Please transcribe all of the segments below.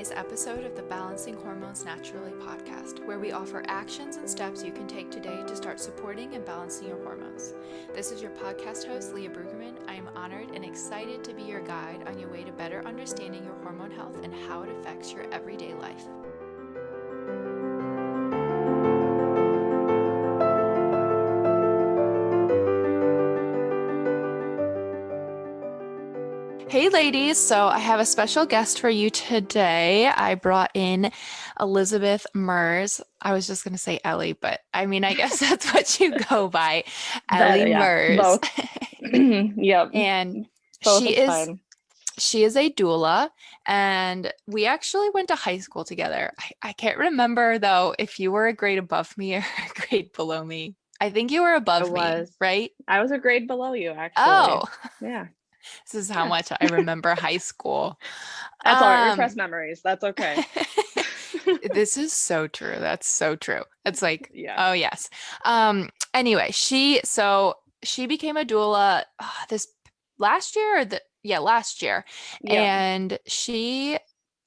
today's episode of the Balancing Hormones Naturally podcast, where we offer actions and steps you can take today to start supporting and balancing your hormones. This is your podcast host, Leah Brueggemann. I am honored and excited to be your guide on your way to better understanding your hormone health and how it affects your everyday life. Hey ladies, so I have a special guest for you today. I brought in Elizabeth Merz. I was just going to say Ellie, but I mean, I guess that's what you go by, Ellie Merz. Both. Yep. And Both she is is fine. she is a doula, and we actually went to high school together. I can't remember though if you were a grade above me or a grade below me. I think you were above me, right? I was a grade below you, actually. Oh, Yeah. this is how much I remember high school. That's all right. Repressed memories. That's okay. This is so true. That's so true. It's like, Yeah. oh yes. Anyway, she became a doula this last year last year. Yeah. And she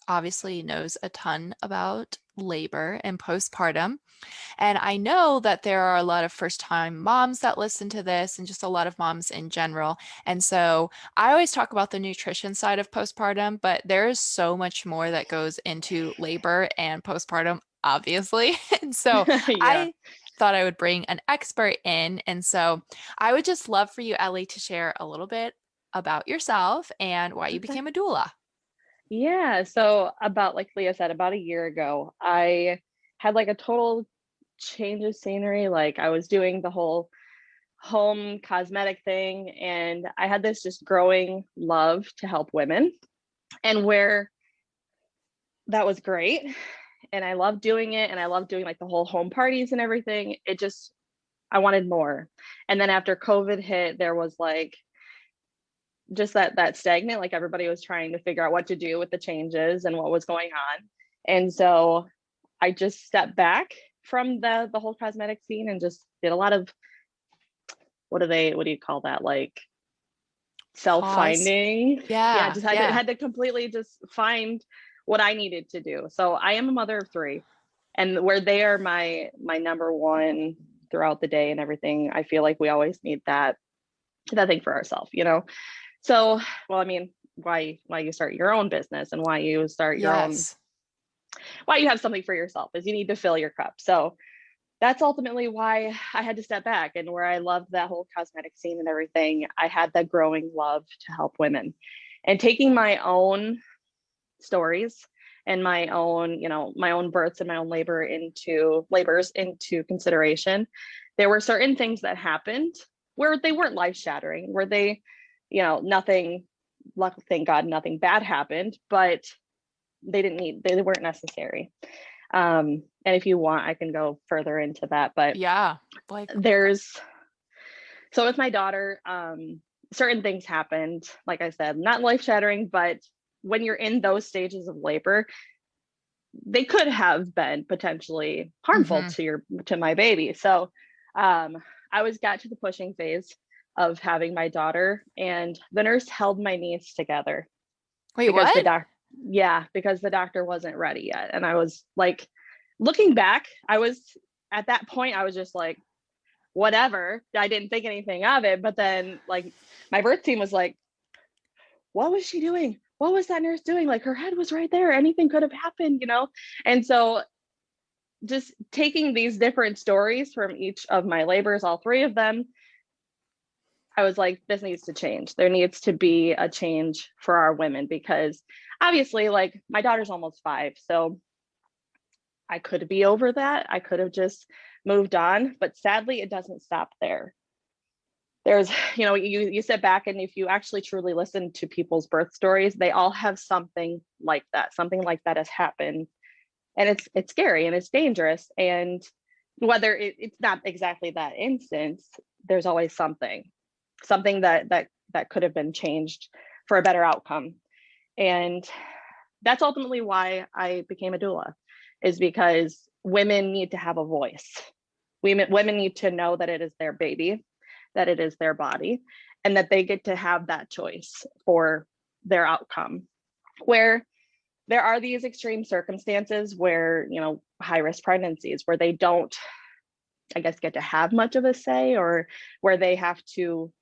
obviously knows a ton about labor and postpartum. And I know that there are a lot of first-time moms that listen to this and just a lot of moms in general. And so I always talk about the nutrition side of postpartum, but there is so much more that goes into labor and postpartum, obviously. And so Yeah. I thought I would bring an expert in. And so I would just love for you, Ellie, to share a little bit about yourself and why you became a doula. Yeah. So like Leah said, about a year ago, I had like a total change of scenery. Like I was doing the whole home cosmetic thing, and I had this just growing love to help women, and where that was great. And I loved doing it. And I loved doing like the whole home parties and everything. I wanted more. And then after COVID hit, there was like just that stagnant, like everybody was trying to figure out what to do with the changes and what was going on. And so I just stepped back from the whole cosmetic scene and just did a lot of, what do you call that? Like self-finding. Yeah. Just had to completely just find what I needed to do. So I am a mother of three, and where they are my number one throughout the day and everything, I feel like we always need that thing for ourselves, you know? So, well, I mean, why you start your own business and why you start your own, why you have something for yourself is you need to fill your cup. So that's ultimately why I had to step back, and where I loved that whole cosmetic scene and everything, I had that growing love to help women, and taking my own stories and my own births and my own labors into consideration. There were certain things that happened where they weren't life-shattering, where they, nothing, thank God, nothing bad happened, but they weren't necessary. And if you want, I can go further into that, but yeah, so with my daughter, certain things happened, like I said, not life-shattering, but when you're in those stages of labor, they could have been potentially harmful to my baby. So I got to the pushing phase of having my daughter, and the nurse held my knees together. Wait, because what? because the doctor wasn't ready yet. And I was like, looking back, at that point, I was just like, whatever. I didn't think anything of it. But then like my birth team was like, what was she doing? What was that nurse doing? Like her head was right there. Anything could have happened, And so just taking these different stories from each of my labors, all three of them, I was like, this needs to change. There needs to be a change for our women, because obviously, like, my daughter's almost 5. So I could be over that. I could have just moved on, but sadly, it doesn't stop there. There's, you sit back, and if you actually truly listen to people's birth stories, they all have something like that. Something like that has happened. And it's scary and it's dangerous. And whether it's not exactly that instance, there's always something that could have been changed for a better outcome. And that's ultimately why I became a doula, is because women need to have a voice. Women need to know that it is their baby, that it is their body, and that they get to have that choice for their outcome. Where there are these extreme circumstances where, high risk pregnancies where they don't, I guess, get to have much of a say, or where they have to,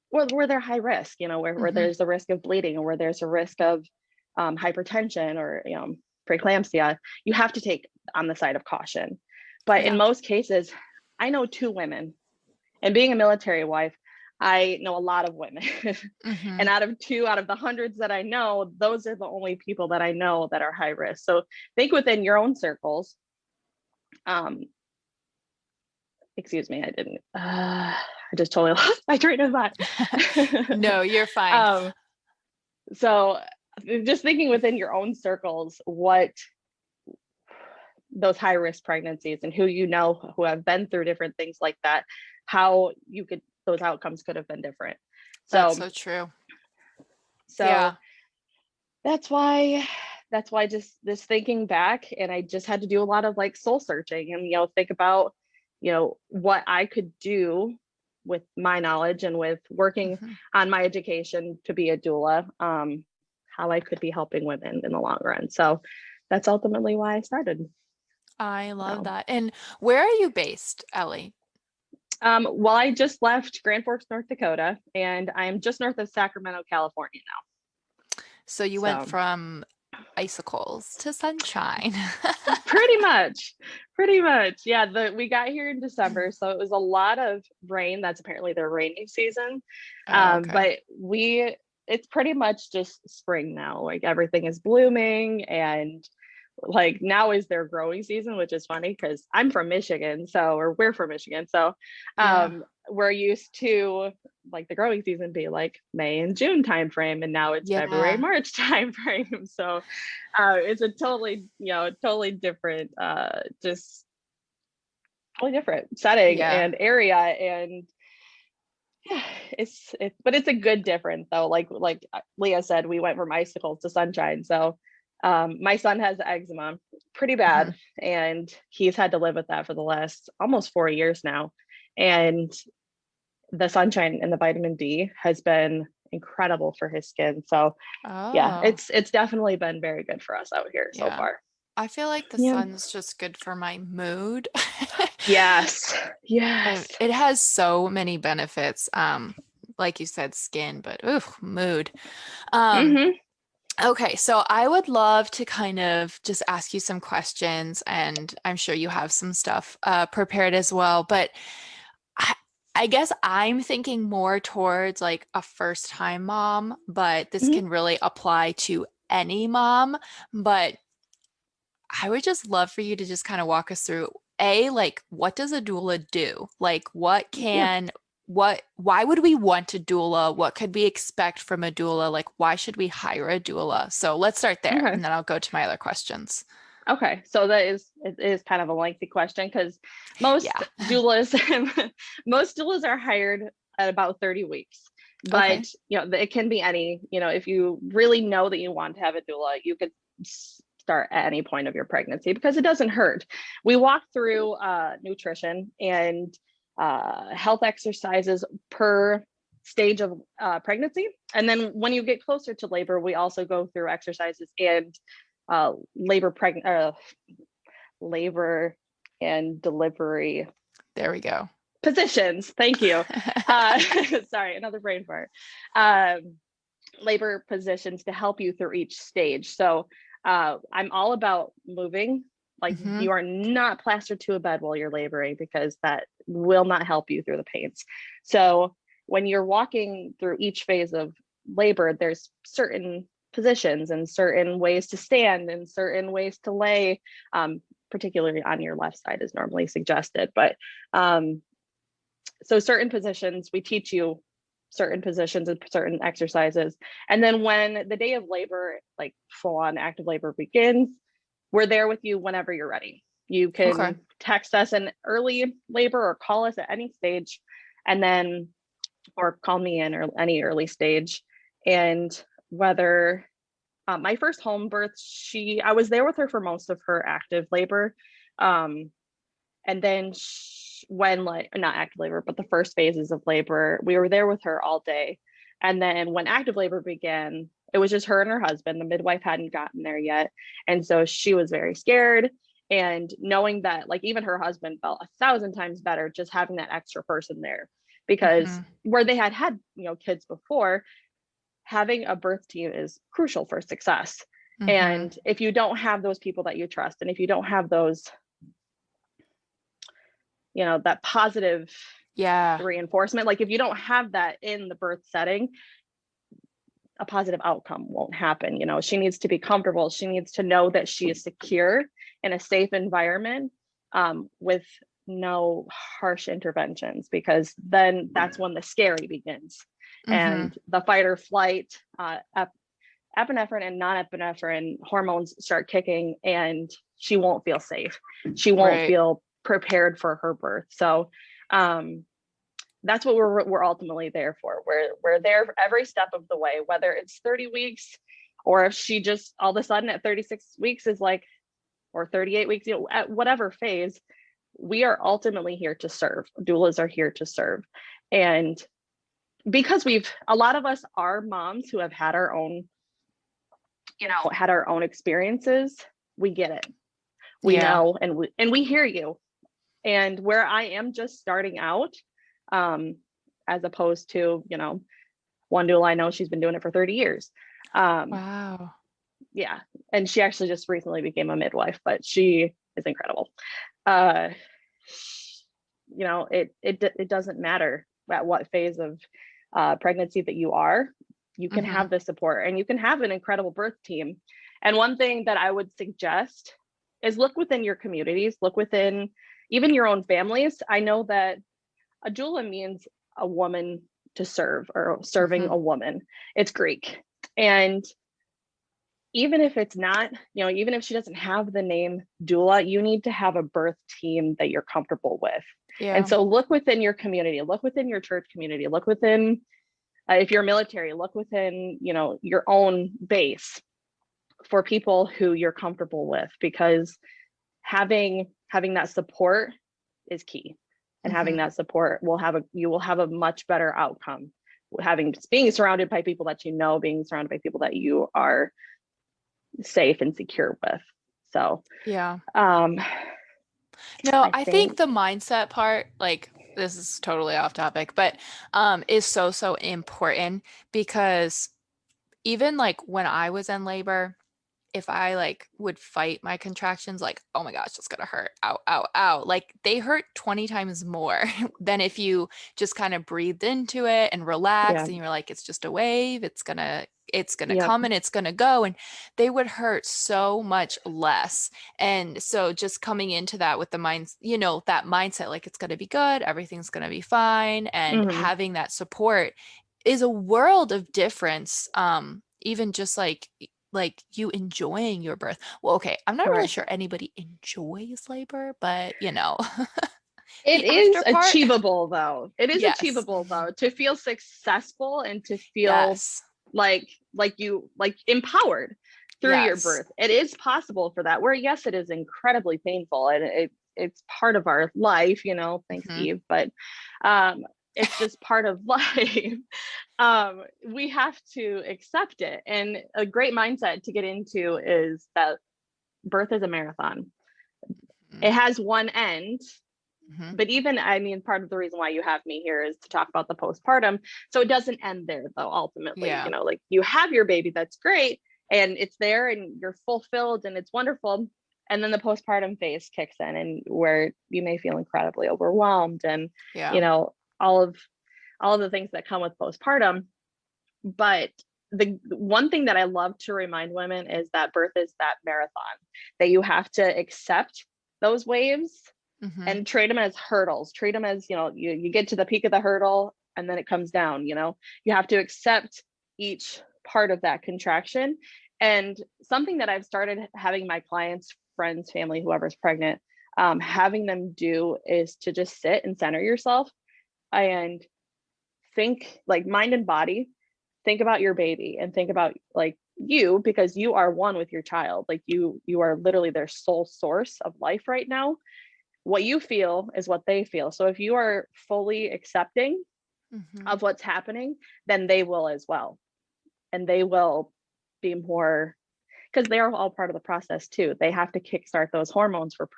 where they're high risk, where Mhm. there's a risk of bleeding, or where there's a risk of hypertension, or, preeclampsia. You have to take on the side of caution. But in Yeah. most cases, I know 2 women, and being a military wife, I know a lot of women. And Mhm. out of the hundreds that I know, those are the only people that I know that are high risk. So think within your own circles. Um, excuse me, I just totally lost my train of thought. No, you're fine. um, so just thinking within your own circles, what those high risk pregnancies and who have been through different things like that, how those outcomes could have been different. That's So, so true. so Yeah. that's why just this thinking back, and I just had to do a lot of like soul searching, and think about what I could do with my knowledge and with working Mhm. on my education to be a doula, how I could be helping women in the long run. So that's ultimately why I started. I love So that. And where are you based, Ellie? well, I just left Grand Forks, North Dakota, and I'm just north of Sacramento, California now. So you went So from icicles to sunshine. pretty much, pretty much. Yeah, we got here in December, so it was a lot of rain. That's apparently their rainy season. Oh, okay. But it's pretty much just spring now. Like everything is blooming, and like now is their growing season, which is funny because I'm from Michigan, or we're from Michigan, so Yeah. we're used to like the growing season be like May and June timeframe, and now it's February, Yeah. March timeframe. So it's a totally different, just totally different setting Yeah. and area, and yeah, but it's a good difference though. Like Leah said, we went from icicles to sunshine. So my son has eczema pretty bad, Mhm. and he's had to live with that for the last almost 4 years now. And the sunshine and the vitamin D has been incredible for his skin. So yeah, Oh, it's definitely been very good for us out here so yeah. far. I feel like the Yeah. sun's just good for my mood. Yes. Yes. And it has so many benefits. Like you said, skin, but ooh, mood. Um, Hmm. okay, so I would love to kind of just ask you some questions, and I'm sure you have some stuff prepared as well. But I, I guess I'm thinking more towards like a first-time mom, but this Hmm. can really apply to any mom. But I would just love for you to just kind of walk us through like what does a doula do? Like Yeah. why would we want a doula? What could we expect from a doula? Like why should we hire a doula? So let's start there Okay. and then I'll go to my other questions. Okay. So it is kind of a lengthy question because most Yeah. doulas most doulas are hired at about 30 weeks. But Okay. it can be any, if you really know that you want to have a doula, you could start at any point of your pregnancy because it doesn't hurt. We walk through nutrition and health exercises per stage of pregnancy. And then when you get closer to labor, we also go through exercises and uh, labor labor and delivery There we go. positions. Thank you. Uh, sorry, another brain fart. Um, labor positions to help you through each stage. So I'm all about moving. Like Hmm. you are not plastered to a bed while you're laboring because that will not help you through the pains. So when you're walking through each phase of labor, there's certain positions and certain ways to stand and certain ways to lay, particularly on your left side is normally suggested. But so certain positions, we teach you certain positions and certain exercises. And then when the day of labor, like full on active labor begins, we're there with you whenever you're ready. You Okay. can text us in early labor or call us at any stage, and then, or call me in or any early stage. And whether my first home birth, I was there with her for most of her active labor. Um, and then when, like, not active labor, but the first phases of labor, we were there with her all day. And then when active labor began, It was just her and her husband. The midwife hadn't gotten there yet. And so she was very scared. And knowing that, like, even her husband felt 1,000 times better just having that extra person there, because Mm-hmm. where they had, kids before, having a birth team is crucial for success. Mm-hmm. And if you don't have those people that you trust, and if you don't have those, that positive Yeah. reinforcement, like if you don't have that in the birth setting, a positive outcome won't happen. She needs to be comfortable. She needs to know that she is secure in a safe environment, with no harsh interventions, because then that's when the scary begins. Mm-hmm. And the fight or flight, epinephrine and non-epinephrine hormones start kicking, and she won't feel safe. She won't Right. feel prepared for her birth. So that's what we're ultimately there for. We're there every step of the way, whether it's 30 weeks, or if she just all of a sudden at 36 weeks is like, or 38 weeks, at whatever phase, we are ultimately here to serve. Doulas are here to serve. And because a lot of us are moms who have had our own, experiences, we get it. We Yeah. know, and we hear you. And where I am just starting out, as opposed to, one doula I know, she's been doing it for 30 years. Wow. Yeah. And she actually just recently became a midwife, but she is incredible. Uh, it doesn't matter at what phase of pregnancy that you are, you can Mm-hmm. have the support, and you can have an incredible birth team. And one thing that I would suggest is look within your communities, look within even your own families. I know that a doula means a woman to serve, or serving Mm-hmm. a woman. It's Greek. And even if it's not, even if she doesn't have the name doula, you need to have a birth team that you're comfortable with. And Yeah. so look within your community, look within your church community, look within, if you're military, look within, your own base for people who you're comfortable with, because having that support is key. And having Mm-hmm. that support you will have a much better outcome, being surrounded by people that being surrounded by people that you are safe and secure with. So Yeah. um No, I I think think the mindset part, like this is totally off topic, but is so, so important because even like when I was in labor, if I like would fight my contractions, like, oh my gosh, it's gonna hurt. Ow, ow, ow. Like they hurt 20 times more than if you just kind of breathed into it and yeah, relaxed and you were like, it's just a wave, it's gonna yep, come and it's gonna go. And they would hurt so much less. And so just coming into that with the mind, that mindset, like it's gonna be good, everything's gonna be fine, and hmm, having that support is a world of difference. Even just like you enjoying your birth. Well, okay, I'm not really correct. sure anybody enjoys labor, but It the is after part, achievable though. It is yes. achievable though, to feel successful and to feel Yes. like empowered through your Yes. birth. It is possible for that. Where yes, it is incredibly painful, and it's part of our life, thanks Hmm. Eve, but it's just part of life. We have to accept it. And a great mindset to get into is that birth is a marathon. It has one end, Hmm. but even, I mean, part of the reason why you have me here is to talk about the postpartum. So it doesn't end there though. Ultimately, Yeah. like you have your baby, that's great, and it's there and you're fulfilled and it's wonderful. And then the postpartum phase kicks in, and where you may feel incredibly overwhelmed, and you Yeah. know all of all of the things that come with postpartum. But the one thing that I love to remind women is that birth is that marathon, that you have to accept those waves Hmm. and treat them as hurdles. Treat them as, you get to the peak of the hurdle and then it comes down. You have to accept each part of that contraction. And something that I've started having my clients, friends, family, whoever's pregnant, having them do is to just sit and center yourself and think, like, mind and body. Think about your baby and think about like you, because you are one with your child. Like you are literally their sole source of life right now. What you feel is what they feel. So if you are fully accepting Hmm. of what's happening, then they will as well. And they will be more, because they are all part of the process too. They have to kickstart those hormones for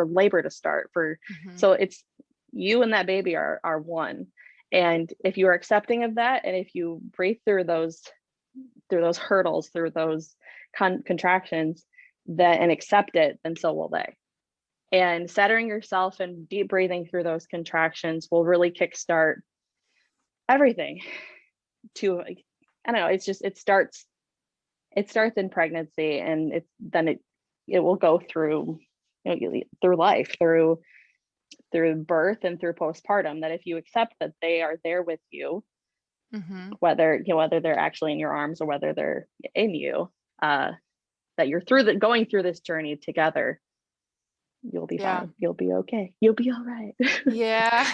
labor to start. Mhm. So it's you and that baby are one. And if you are accepting of that, and if you breathe through those hurdles, through those contractions, that and accept it, then so will they. And centering yourself and deep breathing through those contractions will really kickstart everything. To, I don't know, it's just, it starts in pregnancy, and it will go through, through life, through birth and through postpartum, that if you accept that they are there with you, Mhm. whether they're actually in your arms or whether they're in you, that you're going through this journey together, you'll be Yeah. fine. You'll be okay. You'll be all right. Yeah.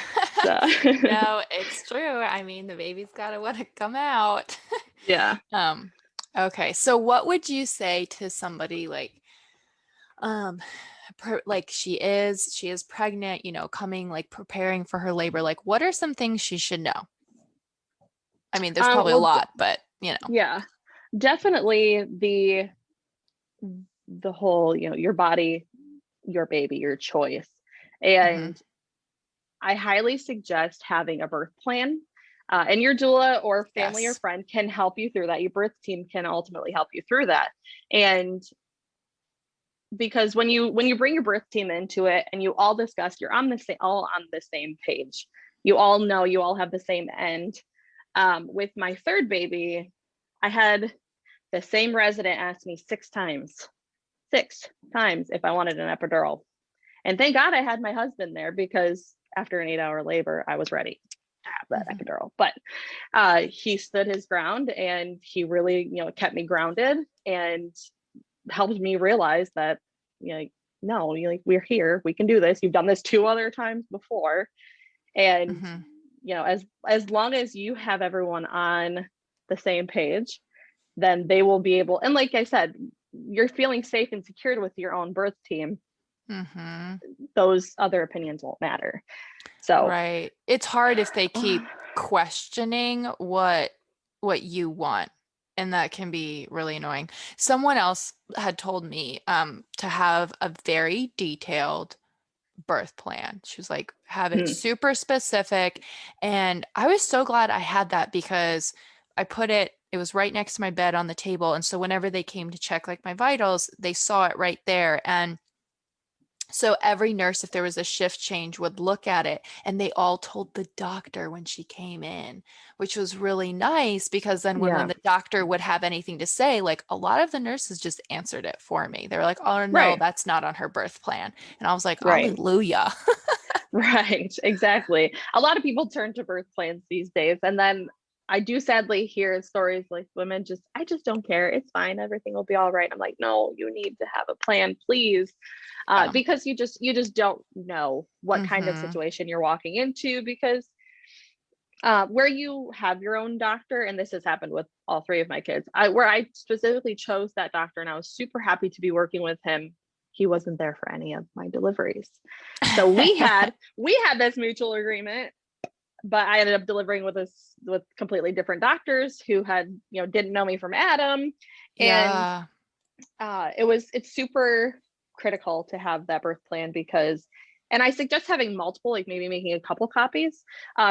So No, it's true. I mean, the baby's got to want to come out. yeah. Um, okay. So what would you say to somebody like, um, like she is pregnant, coming, like preparing for her labor? Like, what are some things she should know? I mean, there's probably a Well, lot, but yeah, definitely the whole, your body, your baby, your choice. Mhm. And I highly suggest having a birth plan. And your doula or family or Yes. friend can help you through that. Your birth team can ultimately help you through that. And because when you bring your birth team into it and you all discuss, you're all on the same page. You all know, you all have the same end. With my third baby, I had the same resident ask me 6 times if I wanted an epidural. And thank God I had my husband there, because after an 8-hour labor, I was ready to have that Mhm. epidural. But he stood his ground, and he really, kept me grounded and helped me realize that, no, we're here, we can do this. You've done this 2 other times before. And, Mhm. as long as you have everyone on the same page, then they will be able, and like I said, you're feeling safe and secured with your own birth team, Mhm. those other opinions won't matter. So Right. It's hard if they keep questioning what you want, and that can be really annoying. Someone else had told me to have a very detailed birth plan. She was like, have it hmm, super specific. And I was so glad I had that, because it was right next to my bed on the table. And so whenever they came to check like my vitals, they saw it right there. And so every nurse, if there was a shift change, would look at it, and they all told the doctor when she came in, which was really nice, because then when yeah, the doctor would have anything to say, like a lot of the nurses just answered it for me. They were like, oh no, right, that's not on her birth plan. And I was like, right. hallelujah. Right, exactly. A lot of people turn to birth plans these days. And then I do sadly hear stories like women I just don't care. It's fine. Everything will be all right. I'm like, no, you need to have a plan, please. Yeah. Because you just don't know what kind of Mm-hmm. situation you're walking into, because where you have your own doctor, and this has happened with all three of my kids, where I specifically chose that doctor and I was super happy to be working with him, he wasn't there for any of my deliveries. So we had this mutual agreement, but I ended up delivering with completely different doctors who didn't know me from Adam. And Yeah. it's super critical to have that birth plan, because, and I suggest having multiple, like maybe making a couple copies,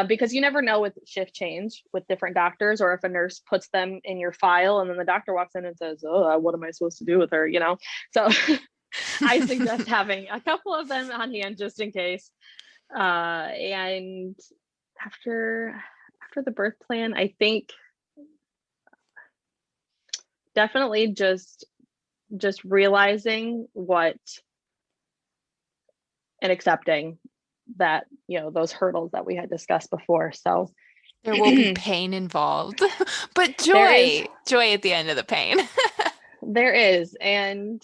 because you never know with shift change with different doctors, or if a nurse puts them in your file and then the doctor walks in and says, oh, what am I supposed to do with her, so I suggest having a couple of them on hand just in case. And after the birth plan, I think definitely just realizing what, and accepting that, those hurdles that we had discussed before. So There will be pain involved, but there is joy at the end of the pain. there is. And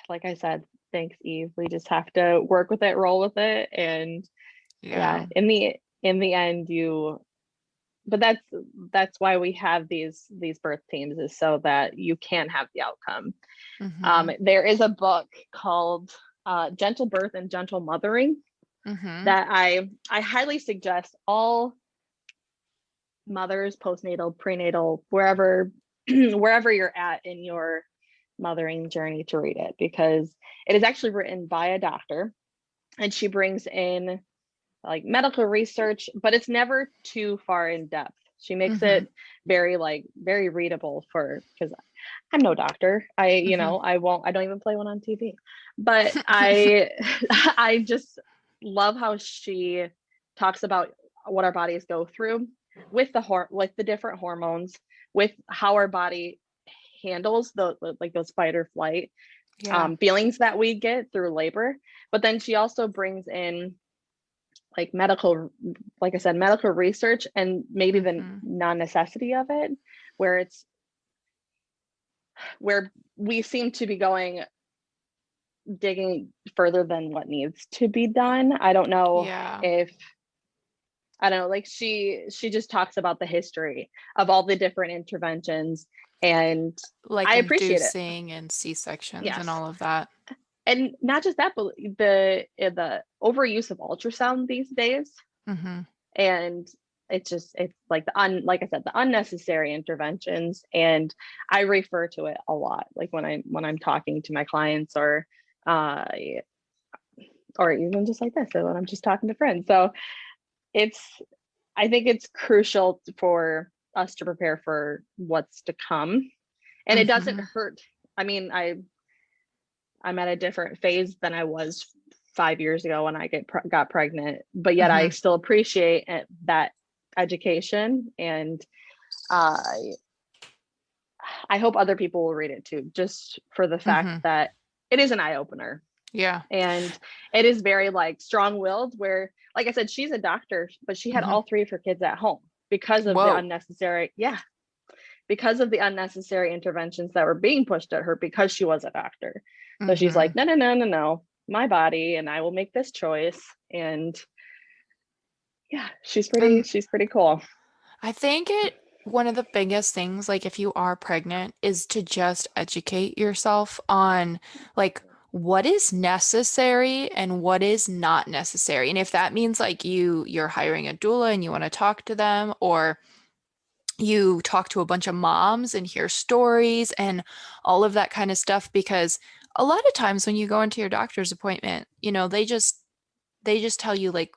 like I said, thanks, Eve. We just have to work with it, roll with it. And yeah, Yeah. in the end, but that's why we have these birth teams, is so that you can have the outcome. Mm-hmm. There is a book called Gentle Birth and Gentle Mothering Mm-hmm. that I highly suggest all mothers, postnatal, prenatal, wherever wherever you're at in your mothering journey to read it, because it is actually written by a doctor, and she brings in like medical research, but it's never too far in depth. She makes Mhm. it very very readable for, because I'm no doctor. Mhm. I don't even play one on TV. But I I just love how she talks about what our bodies go through with with the different hormones, with how our body handles like those fight or flight Yeah. feelings that we get through labor. But then she also brings in like medical, like I said, medical research, and maybe the Mhm. non-necessity of it, where it's where we seem to be digging further than what needs to be done. I don't know Yeah. if I don't know, like she just talks about the history of all the different interventions, and Like I appreciate it. inducing and C-sections and Yes. all of that. And not just that, but the overuse of ultrasound these days, Mhm. and it's like like I said, the unnecessary interventions. And I refer to it a lot, like when I'm talking to my clients, uh or even just like this, so when I'm just talking to friends. So it's I think it's crucial for us to prepare for what's to come, and it doesn't Mhm. hurt. I mean, I'm at a different phase than I was 5 years ago when I got pregnant, but yet I Mhm. still appreciate that education. And I I hope other people will read it too, just for the fact Mhm. that it is an eye opener. Yeah. And it is very like strong-willed, where, like I said, she's a doctor, but she had Mhm. all three of her kids at home because of the Whoa. unnecessary, yeah, because of the unnecessary interventions that were being pushed at her because she was a doctor. So she's like, Mhm. no, no, no, no, no, my body, and I will make this choice. And yeah, And she's pretty cool. I think one of the biggest things, like if you are pregnant, is to just educate yourself on like what is necessary and what is not necessary. And if that means like you're hiring a doula and you want to talk to them, or you talk to a bunch of moms and hear stories and all of that kind of stuff, because a lot of times when you go into your doctor's appointment, they just tell you like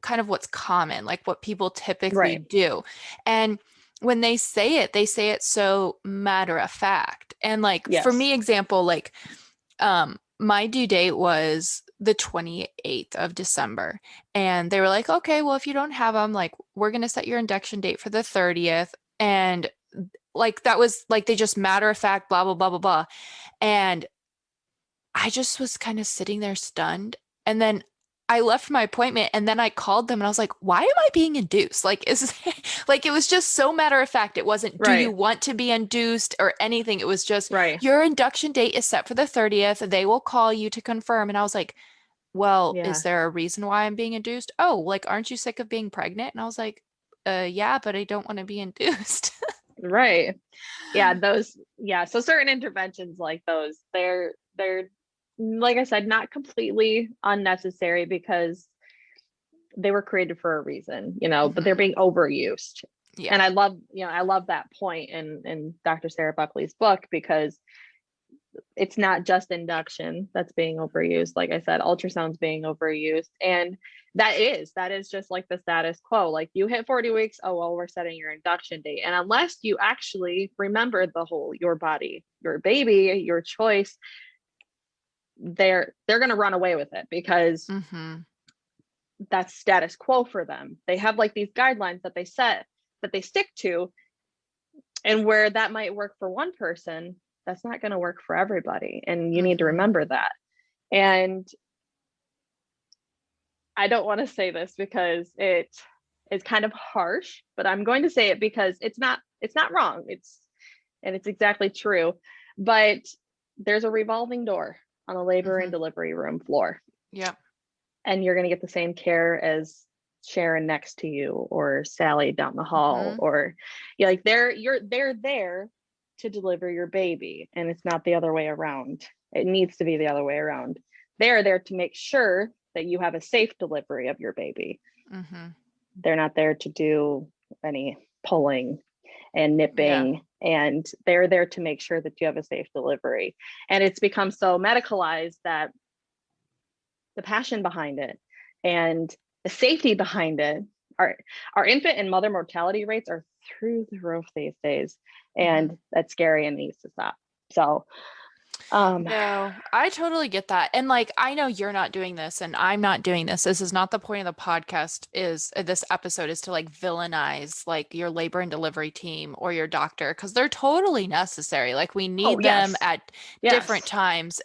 kind of what's common, like what people typically Right. do. And when they say it so matter of fact. And like for Yes. me, example, like my due date was the 28th of December. And they were like, okay, well, if you don't have them, like we're gonna set your induction date for the 30th. And like that was like they just matter of fact, blah, blah, blah, blah, blah. And I just was kind of sitting there stunned. And then I left my appointment and then I called them and I was like, why am I being induced? Like, like it was just so matter of fact. It wasn't, do you Right. want to be induced or anything? It was just, Right. your induction date is set for the 30th. They will call you to confirm. And I was like, well, is Yeah. there a reason why I'm being induced? Oh, like, aren't you sick of being pregnant? And I was like, yeah, but I don't want to be induced. Right. Yeah, those, yeah, so certain interventions like those, they're like I said, not completely unnecessary, because they were created for a reason, but they're Hmm. being overused. Yeah. And I love that point in Dr. Sarah Buckley's book, because it's not just induction that's being overused. Like I said, ultrasound's being overused. And that is just like the status quo. Like, you hit 40 weeks, oh well, we're setting your induction date. And unless you actually remember the whole your body, your baby, your choice, they're going to run away with it, because Hmm. that's status quo for them. They have like these guidelines that they set, that they stick to, and where that might work for one person, that's not going to work for everybody, and you need to Hmm. remember that. And I don't want to say this because it is kind of harsh, but I'm going to say it because it's not wrong. It's exactly true. But there's a revolving door on the labor and Hmm. delivery room floor, Yep. and you're going to get the same care as Sharon next to you, or Sally down the hall, Hmm. or like they're there to deliver your baby, and it's not the other way around. It needs to be the other way around. They're there to make sure that you have a safe delivery of your baby. Hmm. They're not there to do any pulling. and Yeah. nipping, and they're there to make sure that you have a safe delivery. And it's become so medicalized that the passion behind it and the safety behind it, our infant and mother mortality rates are through the roof these days, and that's scary and needs to stop. So No, I totally get that. And like, I know you're not doing this and I'm not doing this. This is not the point of the podcast is this episode is to like villainize like your labor and delivery team or your doctor because they're totally necessary. Like we oh need them yes, at different yes. times.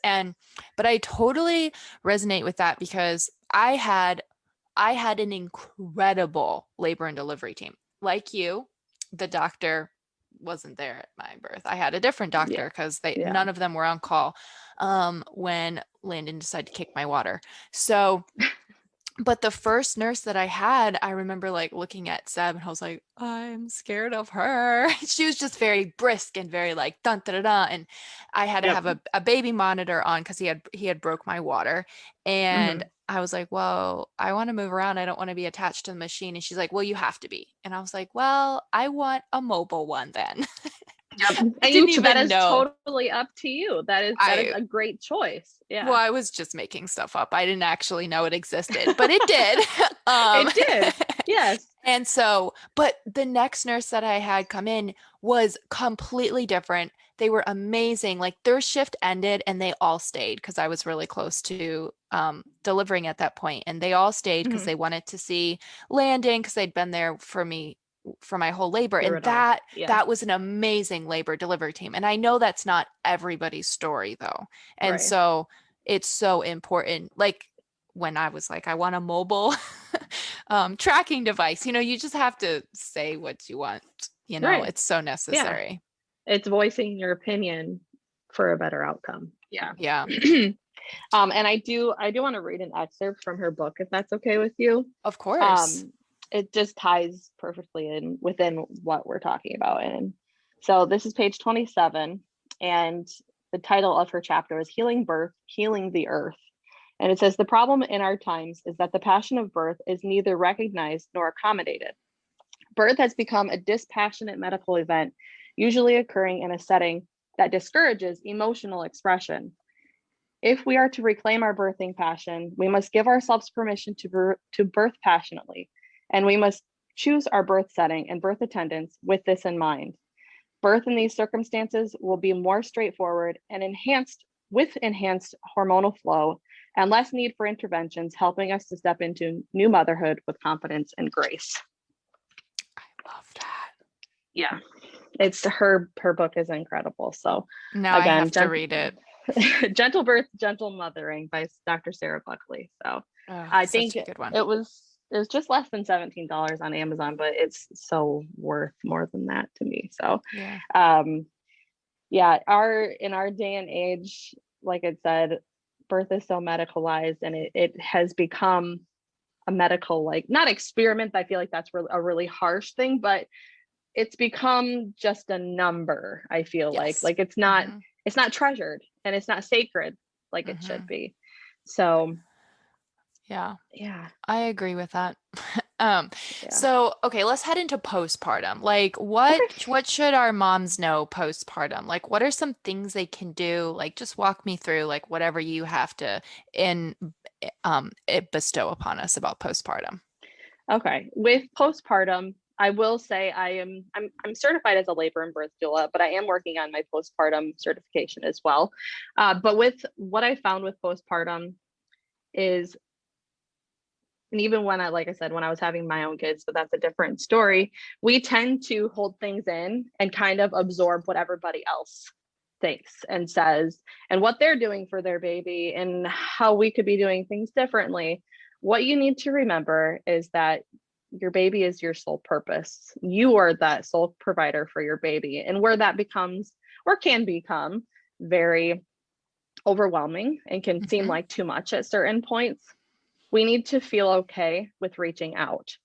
But I totally resonate with that because I had an incredible labor and delivery team. Like you, the doctor wasn't there at my birth. I had a different Yeah, doctor because yeah. none of them were on call when Landon decided to kick my water. So, but the first nurse that I had, I remember like looking at Seb and I was like, I'm scared of her. She was just very brisk and very like dun da da da. And I had to Yep. have a baby monitor on because he had broke my water. And Hmm. I was like, well, I want to move around. I don't want to be attached to the machine. And she's like, well, you have to be. And I was like, well, I want a mobile one then. Yep. I And didn't that even is know. totally up to you. That is I a great choice. Well, Yeah. I was just making stuff up. I didn't actually know it existed, but it did. Um, It did. Yes. and so, but the next nurse that I had come in was completely different. They were amazing. Like their shift ended and they all stayed because I was really close to delivering at that point. And they all stayed because Hmm. they wanted to see Landon because they'd been there for me for my whole labor. Through And it all. Yeah. that was an amazing labor delivery team. And I know that's not everybody's story though. And Right. so it's so important. Like when I was like, I want a mobile tracking device, you just have to say what you want, Right. it's so Yeah. necessary. It's voicing your opinion for a better outcome. Yeah. Yeah, And I do want to read an excerpt from her book, if that's okay with you. of course. Um, it just ties perfectly in within what we're talking about. And so this is page 27, and the title of her chapter is Healing Birth, Healing the Earth. And it says, the problem in our times is that the passion of birth is neither recognized nor accommodated. Birth has become a dispassionate medical event, usually occurring in a setting that discourages emotional expression. If we are to reclaim our birthing passion, we must give ourselves permission to birth passionately, and we must choose our birth setting and birth attendants with this in mind. Birth in these circumstances will be more straightforward and enhanced hormonal flow and less need for interventions, helping us to step into new motherhood with confidence and grace. I love that. Yeah, it's her book is incredible. So Now I again, have to read it. Gentle Birth, Gentle Mothering by Dr. Sarah Buckley. So Oh, I think such a good one. it was just less than $17 on Amazon, but it's so worth more than that to me. So Yeah. yeah, in our day and age, like I said, birth is so medicalized, and it has become a medical, like, not experiment. I feel like that's a really harsh thing, but it's become just a number. I feel Yes. like it's not treasured, and it's not sacred like it should Hmm. be. So Yeah. yeah, I agree with that. Um, yeah. so okay, let's head into postpartum. Like Okay. what should our moms know postpartum? Like what are some things they can do? Like just walk me through like whatever you have to in bestow upon us about postpartum. Okay. With postpartum, I will say I'm certified as a labor and birth doula, but I am working on my postpartum certification as well. But with what I found with postpartum is, and even when like I said, when I was having my own kids, but that's a different story, we tend to hold things in and kind of absorb what everybody else thinks and says, and what they're doing for their baby, and how we could be doing things differently. What you need to remember is that your baby is your sole purpose. You are that sole provider for your baby. And where that becomes, or can become, very overwhelming and can seem Hmm. like too much at certain points, we need to feel okay with reaching out.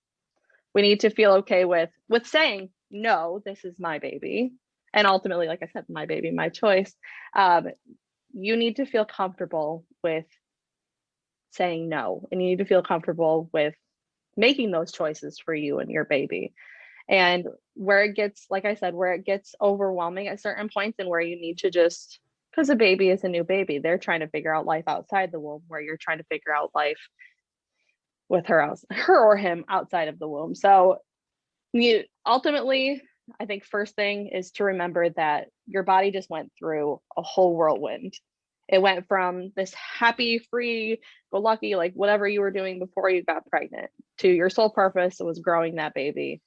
We need to feel okay with saying, no, this is my baby. And ultimately, like I said, my baby, my choice. Um, you need to feel comfortable with saying no, and you need to feel comfortable with making those choices for you and your baby. And where it gets, like I said, where it gets overwhelming at certain points, and where you need to just, because a baby is a new baby, they're trying to figure out life outside the womb, where you're trying to figure out life with her or him outside of the womb. So you ultimately, I think first thing is to remember that your body just went through a whole whirlwind. It went from this happy, free, go lucky, like whatever you were doing before you got pregnant, to your sole purpose was growing that baby.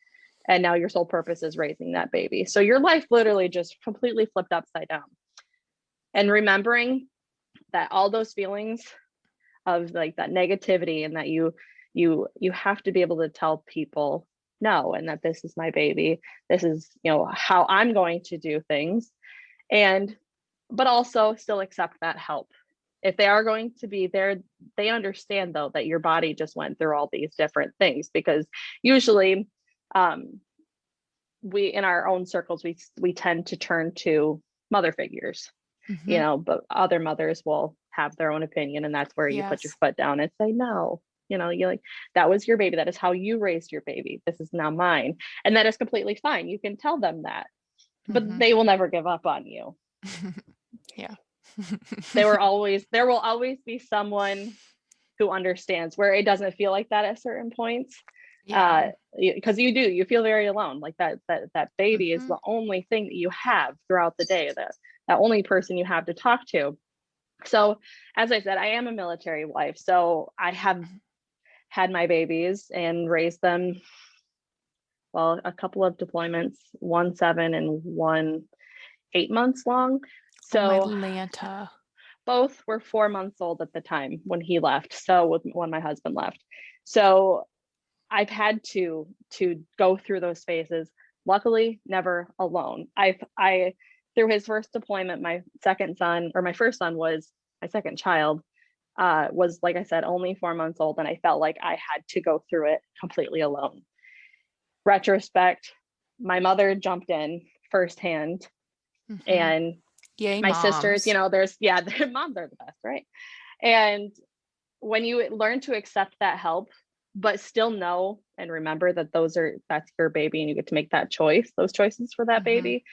And now your sole purpose is raising that baby. So your life literally just completely flipped upside down. And remembering that all those feelings of like that negativity, and that you have to be able to tell people no, and that this is my baby, this is, you know, how I'm going to do things. And but also still accept that help if they are going to be there. They understand though that your body just went through all these different things, because usually we, in our own circles, we tend to turn to mother figures, you know, but other mothers will have their own opinion, and that's where you put your Yes. foot down and say no. You know, you're like, that was your baby, that is how you raised your baby, this is now mine. And that is completely fine, you can tell them that, but they will never give up on you. Yeah. There will always be someone who understands, where it doesn't feel like that at certain points. Yeah. Because you feel very alone, like that baby is the only thing that you have throughout the day, that only person you have to talk to. So as I said, I am a military wife, so I have had my babies and raised them, well, a couple of deployments, 1 7 and 1 8 months long. Oh, my So Lanta. both were 4 months old at the time when he left. So when my husband left. So I've had to go through those phases. Luckily, never alone. I through his first deployment, my second son, or my first son was my second child, was, like I said, only 4 months old, and I felt like I had to go through it completely alone. Retrospect, my mother jumped in firsthand, and Yay, my sisters, you moms. know, their moms are the best, right? And when you learn to accept that help, but still know and remember that that's your baby, and you get to make that choice, those choices for that baby,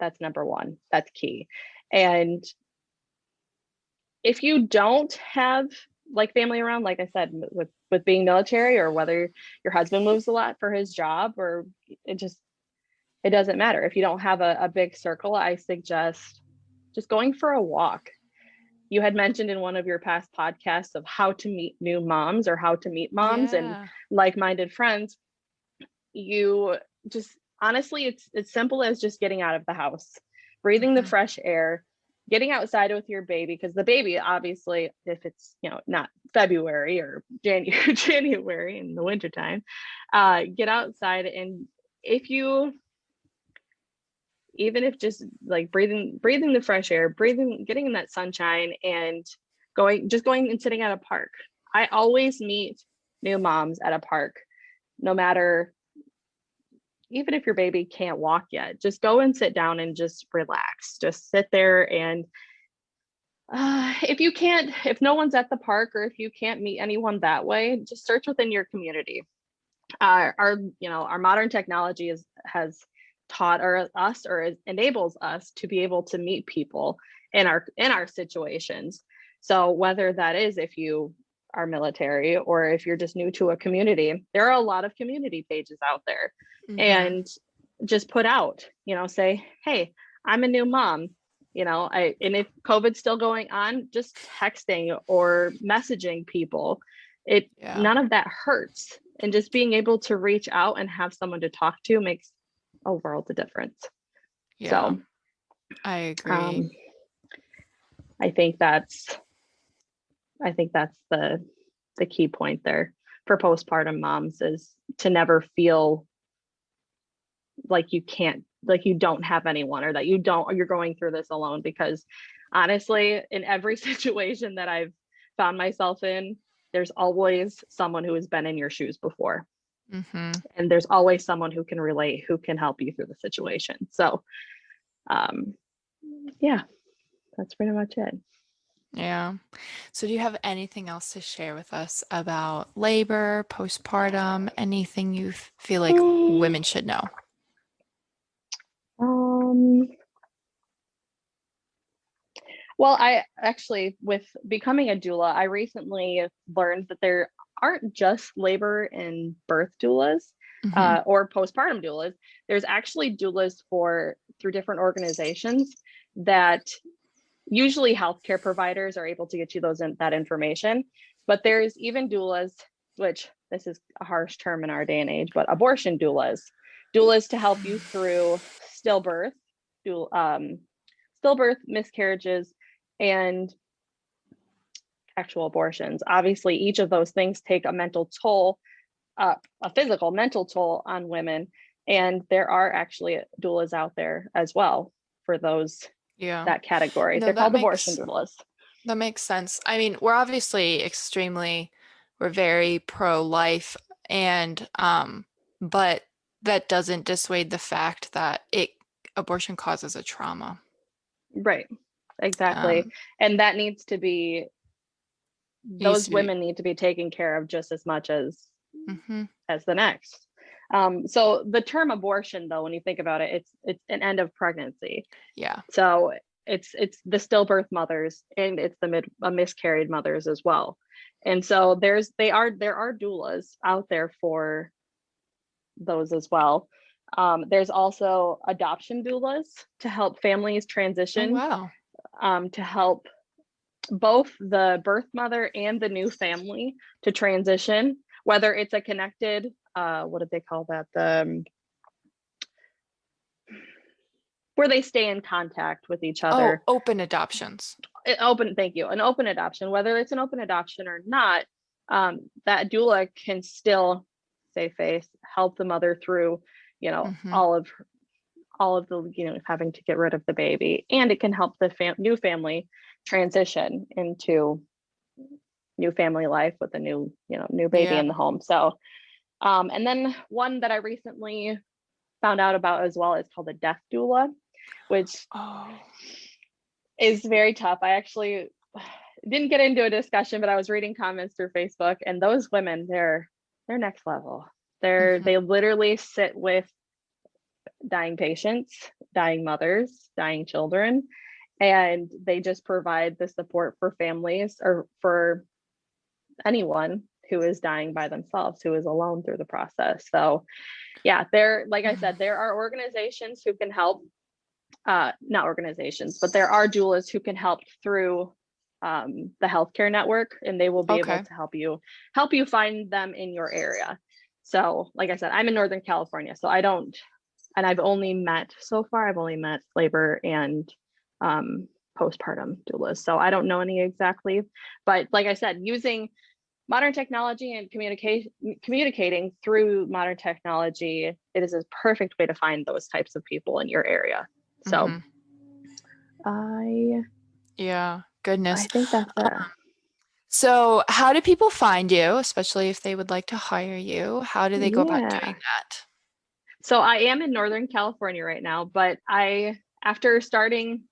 that's number one, that's key. And if you don't have like family around, like I said, with being military, or whether your husband moves a lot for his job, or it doesn't matter. If you don't have a big circle, I suggest just going for a walk. You had mentioned in one of your past podcasts of how to meet new moms, or how to meet moms and Yeah. like-minded friends. You just, honestly, it's simple as just getting out of the house, breathing the fresh air, getting outside with your baby, because the baby, obviously, if it's, you know, not February or January in the wintertime, get outside. And if you, even if just like breathing the fresh air, getting in that sunshine, and going and sitting at a park. I always meet new moms at a park, no matter, even if your baby can't walk yet, just go and sit down and just relax, just sit there. And if no one's at the park, or if you can't meet anyone that way, just search within your community. Our modern technology has taught us, or enables us to be able to meet people in our situations. So whether that is, if you are military, or if you're just new to a community, there are a lot of community pages out there. And just put out, say, hey, I'm a new mom, and if COVID's still going on, just texting or messaging people, none of that hurts. And just being able to reach out and have someone to talk to makes a world of difference. Yeah, So I agree. I think that's the key point there for postpartum moms, is to never feel like you don't have anyone, or that you're going through this alone. Because honestly, in every situation that I've found myself in, there's always someone who has been in your shoes before. And there's always someone who can relate, who can help you through the situation. So yeah, that's pretty much it. Yeah. So do you have anything else to share with us about labor, postpartum, anything you feel like Mm, women should know? Um, well, I actually, with becoming a doula, I recently learned that there aren't just labor and birth doulas, Hmm. or postpartum doulas. There's actually doulas for through different organizations that usually healthcare providers are able to get you that information. But there's even doulas, which this is a harsh term in our day and age, but abortion doulas to help you through stillbirth, stillbirth, miscarriages, and actual abortions. Obviously, each of those things take a mental toll, a physical, mental toll on women. And there are actually doulas out there as well for Yeah. that category. No, They're called abortion doulas. that makes sense. I mean, we're obviously we're very pro-life and but that doesn't dissuade the fact that abortion causes a trauma. Right. Exactly. Um, And that needs to be, it needs those to be. women need to be taken care of just as much Hmm. as the next. So the term abortion, though, when you think about it, it's an end of pregnancy. Yeah. So it's the stillbirth mothers and it's the miscarried mothers as well. And so there are doulas out there for those as well. There's also adoption doulas to help families Oh, transition, wow. to help both the birth mother and the new family to transition, whether it's a connected, what did they call that? Where they stay in contact with each Oh, other. open adoptions. Thank you. An open adoption, whether it's an open adoption or not, that doula can still save face, help the mother through, Hmm. all of the, having to get rid of the baby, and it can help the new family transition into new family life with a new baby Yeah. in the home. So, and then one that I recently found out about as well is called a death doula, which Oh. is very tough. I actually didn't get into a discussion, but I was reading comments through Facebook, and those women, they're next level. Hmm. They literally sit with dying patients, dying mothers, dying children, and they just provide the support for families or for anyone who is dying by themselves, who is alone through the process. So yeah, like I said, there are organizations who can help, not organizations, but there are doulas who can help through the healthcare network, and they will be able Okay. to help you find them in your area. So like I said, I'm in Northern California, so I don't, and I've only met so far, I've only met labor and postpartum doulas. So I don't know any exactly, but like I said, using modern technology and communicating through modern technology, it is a perfect way to find those types of people in your area. So Hmm. I Yeah. Goodness. I think that's it. So, how do people find you, especially if they would like to hire you? How do they go about doing Yeah. that? So I am in Northern California right now, but after starting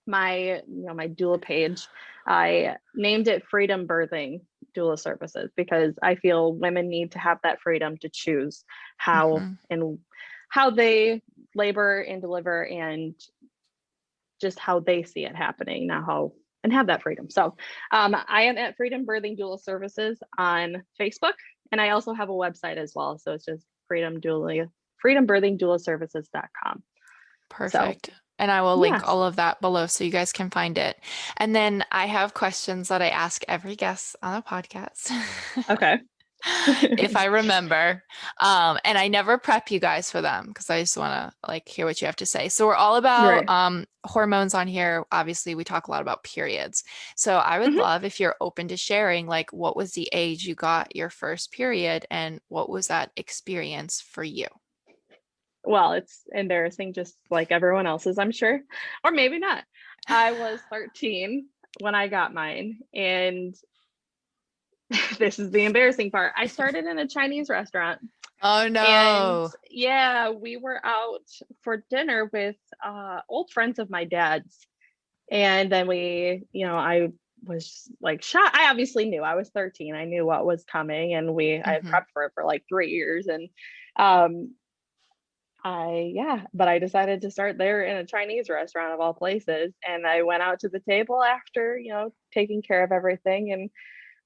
my doula page, I named it Freedom Birthing Doula Services because I feel women need to have that freedom to choose how Hmm. and how they labor and deliver, and just how they see it happening, not how, and have that freedom. So I am at Freedom Birthing Doula Services on Facebook, and I also have a website as well. So it's just freedombirthingdoulaservices.com. So Perfect. And I will link yes. all of that below so you guys can find it. And then I have questions that I ask every guest on the podcast. Okay. If I remember. And I never prep you guys for them because I just want to like hear what you have to say. So we're all about Right. hormones on here. Obviously, we talk a lot about periods. So I would Mhm. love if you're open to sharing like what was the age you got your first period and what was that experience for you? Well, it's embarrassing just like everyone else's, I'm sure. Or maybe not. I was 13 when I got mine. And this is the embarrassing part. I started in a Chinese restaurant. Oh And no. yeah, we were out for dinner with old friends of my dad's. And then I was like shocked. I obviously knew. I was 13. I knew what was coming, and I had Mm-hmm. prepped for it for like 3 years. And um, but I decided to start there in a Chinese restaurant of all places. And I went out to the table after, taking care of everything. And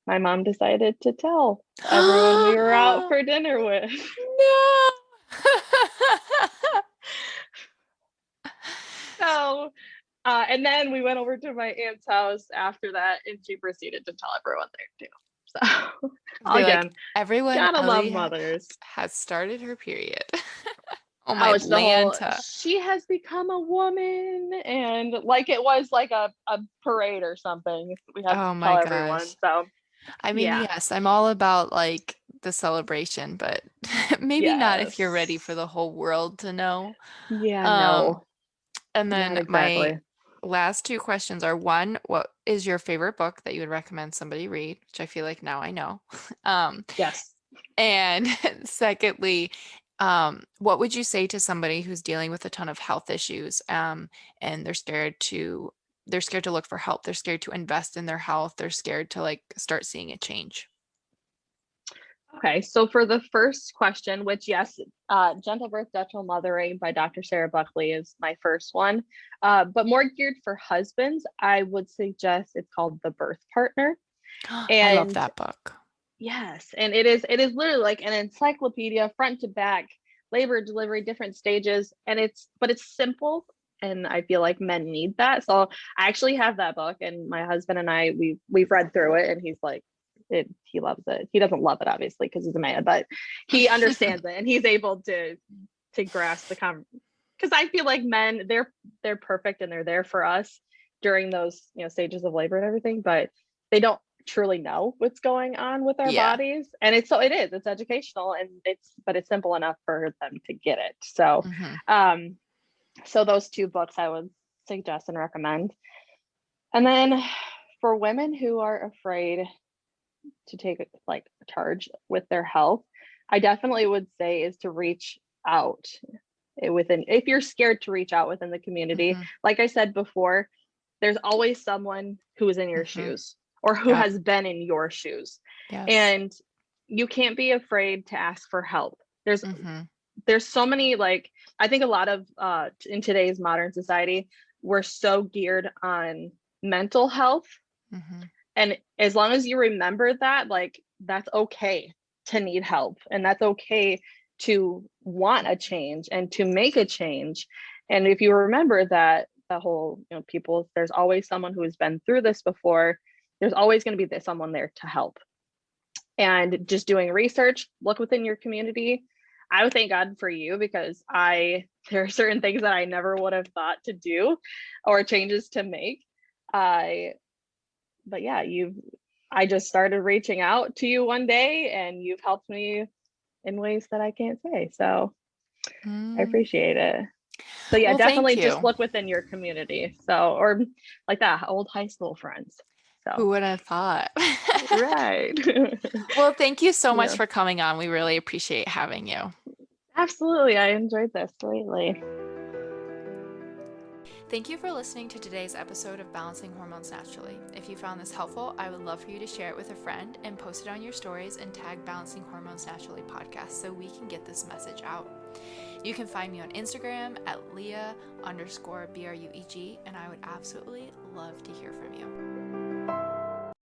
my mom decided to tell everyone we were out for dinner with. No. So, and then we went over to my aunt's house after that, and she proceeded to tell everyone there too. So, Be like, again, everyone, gotta love Ellie mothers. has started her period. Oh Oh, my it's the whole, Lanta. she has become a woman, and like it was like a parade or something. We had to Oh my tell everyone. gosh. So, I mean, yeah. yes, I'm all about like the celebration, but maybe not if you're ready for Yes. the whole world to know. Yeah, Um, no, and not then my exactly. last two questions are one, what is your favorite book that you would recommend somebody read? Which I feel like now I know. Um, Yes. and secondly, what would you say to somebody who's dealing with a ton of health issues, and they're scared to look for help. They're scared to invest in their health. They're scared to like start seeing a change. Okay, so for the first question, which yes, Gentle Birth, Gentle Mothering by Dr. Sarah Buckley is my first one, but more geared for husbands, I would suggest it's called The Birth Partner. I love And that book. yes, and it is literally like an encyclopedia front to back, labor, delivery, different stages, and it's simple, and I feel like men need that. So I actually have that book, and my husband and I we've read through it, and he's like he loves it. He doesn't love it obviously because he's a man, but he understands it, and he's able to grasp the because I feel like men, they're perfect and they're there for us during those stages of labor and everything, but they don't truly know what's going on with our Yeah. bodies. And it's educational, and it's simple enough for them to get it. So Hmm. um so those two books I would suggest and recommend. And then for women who are afraid to take like charge with their health, I definitely would say is to reach out within, if you're scared to reach out within the community. Hmm. Like I said before, there's always someone who is in your Hmm. shoes or who Yep. has been in your shoes. Yes. And you can't be afraid to ask for help. there's Hmm. there's so many, like, I think a lot of in today's modern society, we're so geared on mental health. Hmm. And as long as you remember that, like, that's okay to need help, and that's okay to want a change and to make a change. And if you remember that, the whole, people, there's always someone who has been through this before. There's always going to be someone there to help. And just doing research, look within your community. I would thank God for you, because there are certain things that I never would have thought to do or changes to make. I but yeah, I just started reaching out to you one day, and you've helped me in ways that I can't say. So I Mm. appreciate it. So yeah, Well, thank definitely just you. look within your community. So, or like that, old high school friends. So Who would have thought? right. Well, thank you so much Yeah, for coming on. We really appreciate having you. absolutely. I enjoyed this greatly. Thank you for listening to today's episode of Balancing Hormones Naturally. If you found this helpful, I would love for you to share it with a friend and post it on your stories and tag Balancing Hormones Naturally podcast so we can get this message out. You can find me on Instagram at Leah_BRUEG, and I would absolutely love to hear from you.